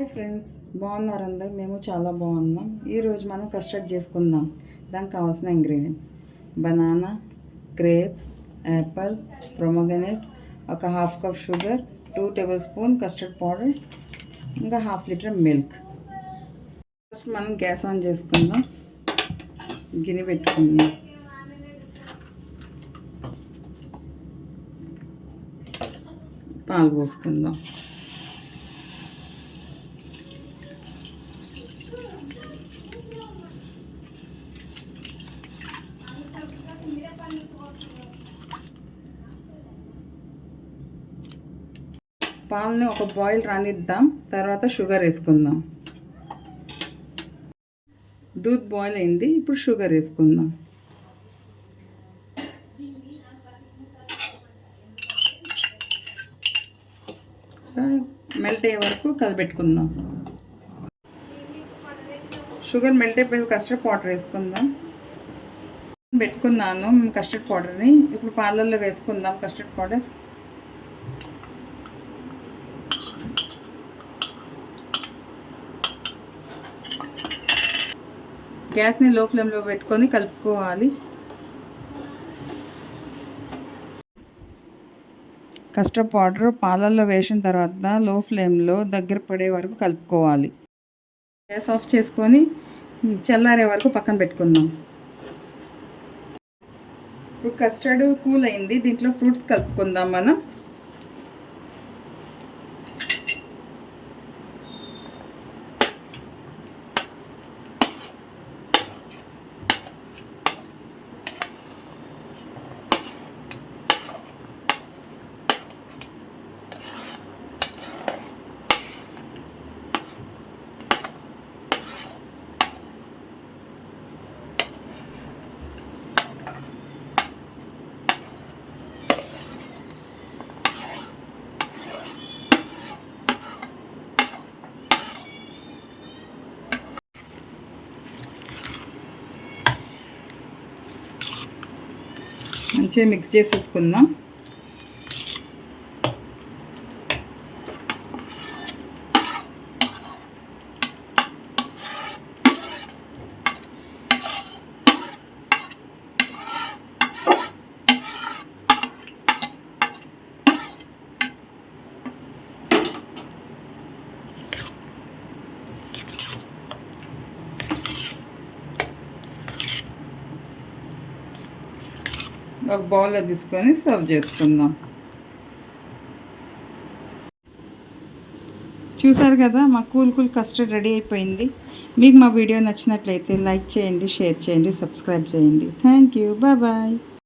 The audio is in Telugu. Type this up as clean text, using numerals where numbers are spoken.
హాయ్ ఫ్రెండ్స్, బాగున్నారు అందరు? మేము చాలా బాగున్నాం. ఈరోజు మనం కస్టర్డ్ చేసుకుందాం. దానికి కావాల్సిన ingredients: banana, grapes, apple, pomegranate, ఒక half cup sugar, 2 tablespoon custard powder, ఇంకా ½ లీటర్ మిల్క్. ఫస్ట్ మనం గ్యాస్ ఆన్ చేసుకుందాం. గిన్నె పెట్టుకుందాం. పాలు పోసుకుందాం. పాలని ఒక బాయిల్ రానిద్దాం. తర్వాత షుగర్ వేసుకుందాం. దూద్ బాయిల్ అయింది. ఇప్పుడు షుగర్ వేసుకుందాం. మెల్ట్ అయ్యే వరకు కలిపెట్టుకుందాం. షుగర్ మెల్ట్ అయిపోయి కస్టర్డ్ పౌడర్ వేసుకుందాం. పెట్టుకున్నాను కస్టర్డ్ పౌడర్ని. ఇప్పుడు పాలల్లో వేసుకుందాం కస్టర్డ్ పౌడర్. గ్యాస్ని లో ఫ్లేమ్లో పెట్టుకొని కలుపుకోవాలి. కస్టర్డ్ పౌడర్ పాలల్లో వేసిన తర్వాత లో ఫ్లేమ్లో దగ్గర పడే వరకు కలుపుకోవాలి. గ్యాస్ ఆఫ్ చేసుకొని చల్లారే వరకు పక్కన పెట్టుకుందాం. ఇప్పుడు కస్టర్డ్ కూల్ అయింది. దీంట్లో ఫ్రూట్స్ కలుపుకుందాం మనం. మంచిగా మిక్స్ చేసేసుకుందాం. ఒక బౌల్లో తీసుకొని సర్వ్ చేసుకుందాం. చూసారు కదా, మా కూల్ కస్టర్డ్ రెడీ అయిపోయింది. మీకు మా వీడియో నచ్చినట్లయితే లైక్ చేయండి, షేర్ చేయండి, సబ్స్క్రైబ్ చేయండి. Thank you. బాయ్.